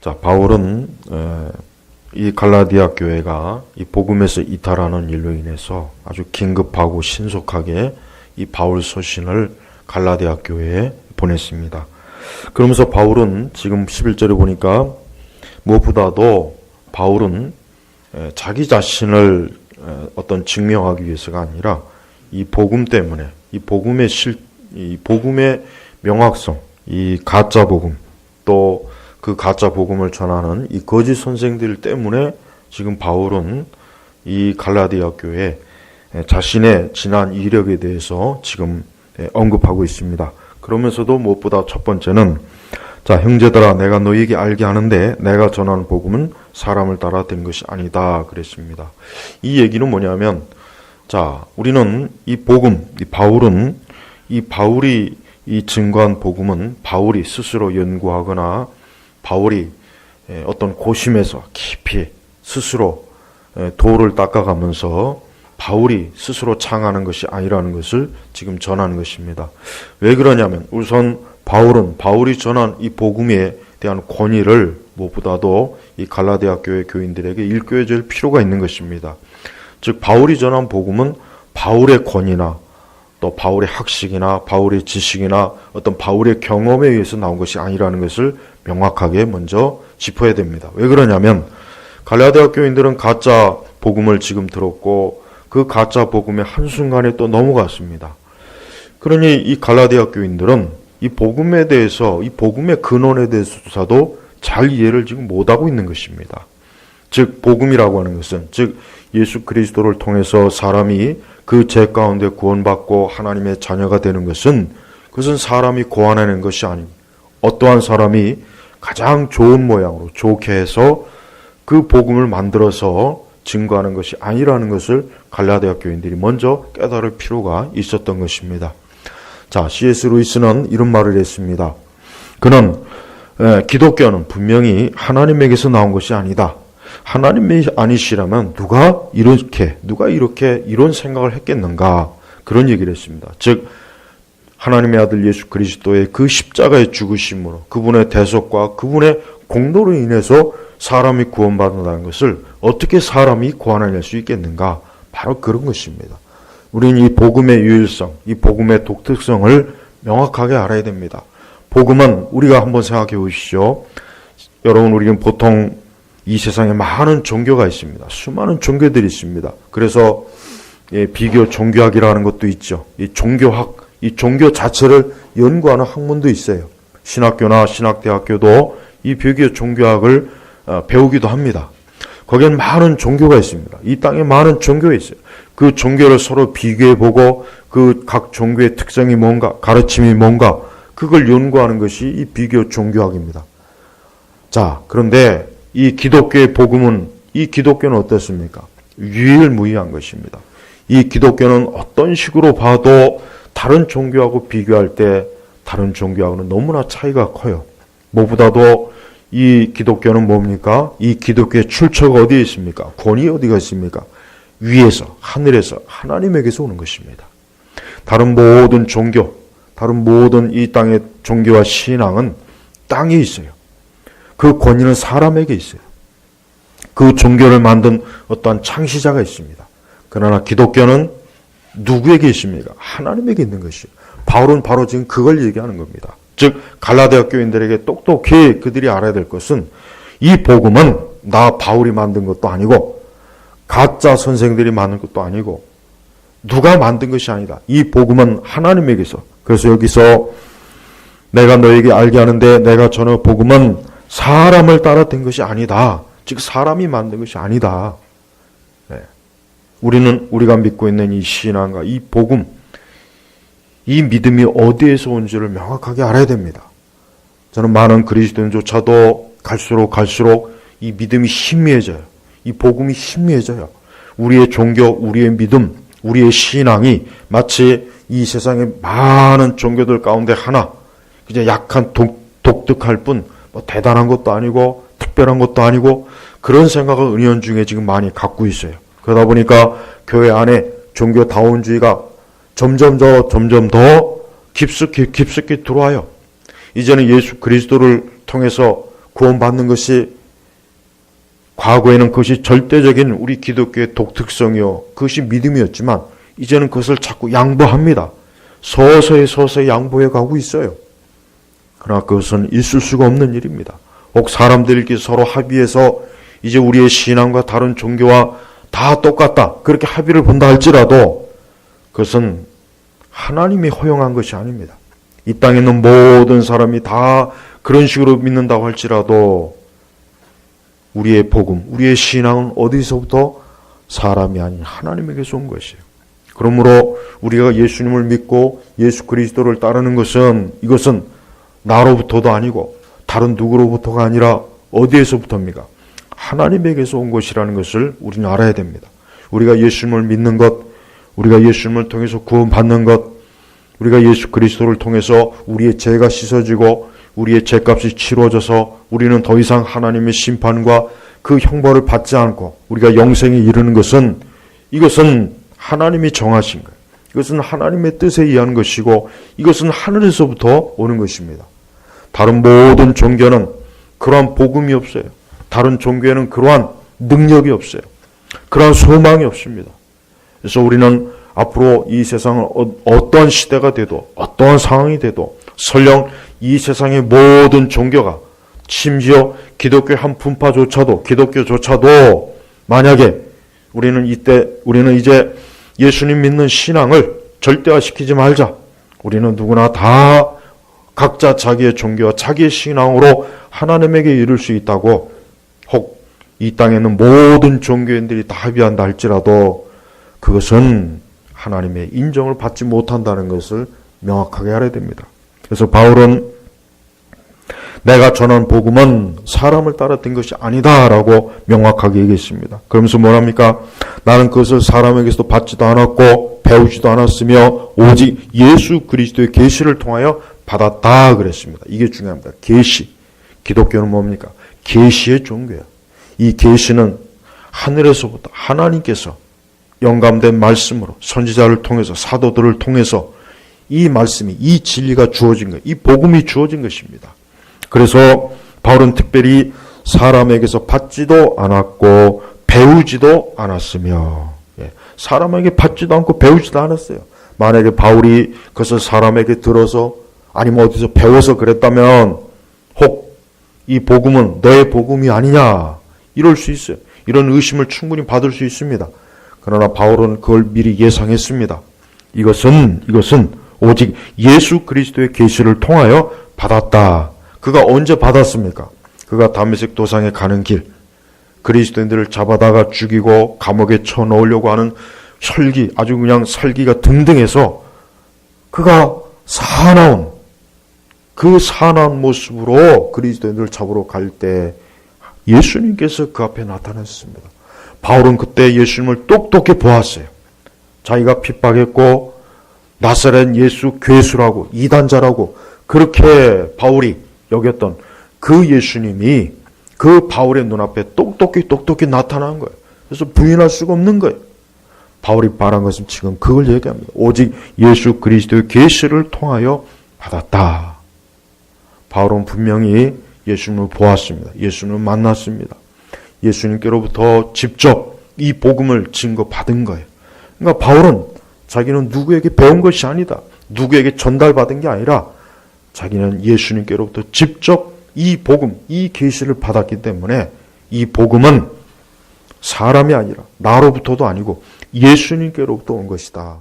자, 바울은 이 갈라디아 교회가 이 복음에서 이탈하는 일로 인해서 아주 긴급하고 신속하게 이 바울 서신을 갈라디아 교회에 보냈습니다. 그러면서 바울은 지금 11절에 보니까 무엇보다도 바울은 자기 자신을 어떤 증명하기 위해서가 아니라 이 복음 때문에 이 복음의 명확성, 이 가짜 복음, 또 그 가짜 복음을 전하는 이 거짓 선생들 때문에 지금 바울은 이 갈라디아 교회 자신의 지난 이력에 대해서 지금 언급하고 있습니다. 그러면서도 무엇보다 첫 번째는, 자, 형제들아, 내가 너희에게 알게 하는데 내가 전하는 복음은 사람을 따라 된 것이 아니다 그랬습니다. 이 얘기는 뭐냐면, 자, 우리는 이 복음, 바울이 이 증거한 복음은 바울이 스스로 연구하거나 바울이 어떤 고심에서 깊이 스스로 도를 닦아가면서 바울이 스스로 창하는 것이 아니라는 것을 지금 전하는 것입니다. 왜 그러냐면, 우선 바울이 전한 이 복음에 대한 권위를 무엇보다도 이 갈라디아 교회 교인들에게 일깨워줄 필요가 있는 것입니다. 즉, 바울이 전한 복음은 바울의 권위나 또 바울의 학식이나 바울의 지식이나 어떤 바울의 경험에 의해서 나온 것이 아니라는 것을 명확하게 먼저 짚어야 됩니다. 왜 그러냐면, 갈라디아 교인들은 가짜 복음을 지금 들었고 그 가짜 복음의 한순간에 또 넘어갔습니다. 그러니 이 갈라디아 교인들은 이 복음에 대해서, 이 복음의 근원에 대해서도 잘 이해를 지금 못하고 있는 것입니다. 즉, 복음이라고 하는 것은, 즉 예수 그리스도를 통해서 사람이 그 죄 가운데 구원받고 하나님의 자녀가 되는 것은, 그것은 사람이 고안해낸 것이 아니고 어떠한 사람이 가장 좋은 모양으로 좋게 해서 그 복음을 만들어서 증거하는 것이 아니라는 것을 갈라디아 교인들이 먼저 깨달을 필요가 있었던 것입니다. 자, C.S. 루이스는 이런 말을 했습니다. 그는 기독교는 분명히 하나님에게서 나온 것이 아니다. 하나님이 아니시라면 누가 이렇게 이런 생각을 했겠는가, 그런 얘기를 했습니다. 즉, 하나님의 아들 예수 그리스도의 그 십자가의 죽으심으로, 그분의 대속과 그분의 공로로 인해서 사람이 구원받는다는 것을 어떻게 사람이 고안해낼 수 있겠는가, 바로 그런 것입니다. 우리는 이 복음의 유일성, 이 복음의 독특성을 명확하게 알아야 됩니다. 복음은, 우리가 한번 생각해 보십시오. 여러분, 우리는 보통 이 세상에 많은 종교가 있습니다. 수많은 종교들이 있습니다. 그래서 비교 종교학이라는 것도 있죠. 이 종교학, 이 종교 자체를 연구하는 학문도 있어요. 신학교나 신학대학교도 이 비교 종교학을 배우기도 합니다. 거기엔 많은 종교가 있습니다. 이 땅에 많은 종교가 있어요. 그 종교를 서로 비교해보고 그 각 종교의 특성이 뭔가, 가르침이 뭔가, 그걸 연구하는 것이 이 비교 종교학입니다. 자, 그런데 이 기독교의 복음은, 이 기독교는 어떻습니까? 유일무이한 것입니다. 이 기독교는 어떤 식으로 봐도 다른 종교하고 비교할 때 다른 종교하고는 너무나 차이가 커요. 무엇보다도 이 기독교는 뭡니까? 이 기독교의 출처가 어디에 있습니까? 권위 어디가 있습니까? 위에서, 하늘에서, 하나님에게서 오는 것입니다. 다른 모든 종교, 다른 모든 이 땅의 종교와 신앙은 땅에 있어요. 그 권위는 사람에게 있어요. 그 종교를 만든 어떠한 창시자가 있습니다. 그러나 기독교는 누구에게 있습니까? 하나님에게 있는 것이에요. 바울은 바로 지금 그걸 얘기하는 겁니다. 즉, 갈라디아 교인들에게 똑똑히 그들이 알아야 될 것은, 이 복음은 나 바울이 만든 것도 아니고 가짜 선생들이 만든 것도 아니고 누가 만든 것이 아니다. 이 복음은 하나님에게서. 그래서 여기서 내가 너에게 알게 하는데 내가 전한 복음은 사람을 따라 된 것이 아니다. 즉, 사람이 만든 것이 아니다. 우리가 믿고 있는 이 신앙과 이 복음, 이 믿음이 어디에서 온지를 명확하게 알아야 됩니다. 저는 많은 그리스도인조차도 갈수록 이 믿음이 희미해져요. 이 복음이 희미해져요. 우리의 종교, 우리의 믿음, 우리의 신앙이 마치 이 세상의 많은 종교들 가운데 하나, 그냥 약한 독특할 뿐, 뭐 대단한 것도 아니고 특별한 것도 아니고, 그런 생각을 은연중에 지금 많이 갖고 있어요. 그러다 보니까 교회 안에 종교다운주의가 점점 더 깊숙이 들어와요. 이제는 예수 그리스도를 통해서 구원받는 것이 과거에는 그것이 절대적인 우리 기독교의 독특성이요, 그것이 믿음이었지만 이제는 그것을 자꾸 양보합니다. 서서히 양보해 가고 있어요. 그러나 그것은 있을 수가 없는 일입니다. 혹 사람들끼리 서로 합의해서 이제 우리의 신앙과 다른 종교와 다 똑같다, 그렇게 합의를 본다 할지라도 그것은 하나님이 허용한 것이 아닙니다. 이 땅에 있는 모든 사람이 다 그런 식으로 믿는다고 할지라도 우리의 복음, 우리의 신앙은 어디서부터? 사람이 아닌 하나님에게서 온 것이에요. 그러므로 우리가 예수님을 믿고 예수 그리스도를 따르는 것은, 이것은 나로부터도 아니고 다른 누구로부터가 아니라 어디에서부터입니까? 하나님에게서 온 것이라는 것을 우리는 알아야 됩니다. 우리가 예수님을 믿는 것, 우리가 예수님을 통해서 구원받는 것, 우리가 예수 그리스도를 통해서 우리의 죄가 씻어지고 우리의 죄값이 치루어져서 우리는 더 이상 하나님의 심판과 그 형벌을 받지 않고 우리가 영생에 이르는 것은, 이것은 하나님이 정하신 거예요. 이것은 하나님의 뜻에 의한 것이고 이것은 하늘에서부터 오는 것입니다. 다른 모든 종교는 그러한 복음이 없어요. 다른 종교에는 그러한 능력이 없어요. 그러한 소망이 없습니다. 그래서 우리는 앞으로 이 세상은 어떠한 시대가 돼도, 어떠한 상황이 돼도, 설령 이 세상의 모든 종교가, 심지어 기독교 한 분파조차도, 기독교조차도 만약에 우리는 이제 예수님 믿는 신앙을 절대화시키지 말자, 우리는 누구나 다 각자 자기의 종교와 자기의 신앙으로 하나님에게 이룰 수 있다고, 혹 이 땅에 있는 모든 종교인들이 다 합의한다 할지라도 그것은 하나님의 인정을 받지 못한다는 것을 명확하게 알아야 됩니다. 그래서 바울은 내가 전한 복음은 사람을 따라 된 것이 아니다라고 명확하게 얘기했습니다. 그러면서 뭐랍니까? 나는 그것을 사람에게서 받지도 않았고 배우지도 않았으며 오직 예수 그리스도의 계시를 통하여 받았다 그랬습니다. 이게 중요합니다. 계시. 기독교는 뭡니까? 계시의 종교예요. 이 계시는 하늘에서부터 하나님께서 영감된 말씀으로 선지자를 통해서, 사도들을 통해서 이 말씀이, 이 진리가 주어진 거예요. 이 복음이 주어진 것입니다. 그래서 바울은 특별히 사람에게서 받지도 않았고 배우지도 않았으며, 사람에게 받지도 않고 배우지도 않았어요. 만약에 바울이 그것을 사람에게 들어서 아니면 어디서 배워서 그랬다면 혹 이 복음은 너의 복음이 아니냐 이럴 수 있어요. 이런 의심을 충분히 받을 수 있습니다. 그러나 바울은 그걸 미리 예상했습니다. 이것은 오직 예수 그리스도의 계시를 통하여 받았다. 그가 언제 받았습니까? 그가 다메섹 도상에 가는 길, 그리스도인들을 잡아다가 죽이고 감옥에 쳐넣으려고 하는 혈기, 아주 그냥 살기가 등등해서 그가 사나운, 그 사나운 모습으로 그리스도인들을 잡으러 갈 때 예수님께서 그 앞에 나타났습니다. 바울은 그때 예수님을 똑똑히 보았어요. 자기가 핍박했고 나사렛 예수 괴수라고, 이단자라고 그렇게 바울이 여겼던 그 예수님이 그 바울의 눈앞에 똑똑히 나타난 거예요. 그래서 부인할 수가 없는 거예요. 바울이 말한 것은 지금 그걸 얘기합니다. 오직 예수 그리스도의 계시를 통하여 받았다. 바울은 분명히 예수님을 보았습니다. 예수님을 만났습니다. 예수님께로부터 직접 이 복음을 증거받은 거예요. 그러니까 바울은 자기는 누구에게 배운 것이 아니다, 누구에게 전달받은 게 아니라 자기는 예수님께로부터 직접 이 복음, 이 계시를 받았기 때문에 이 복음은 사람이 아니라 나로부터도 아니고 예수님께로부터 온 것이다.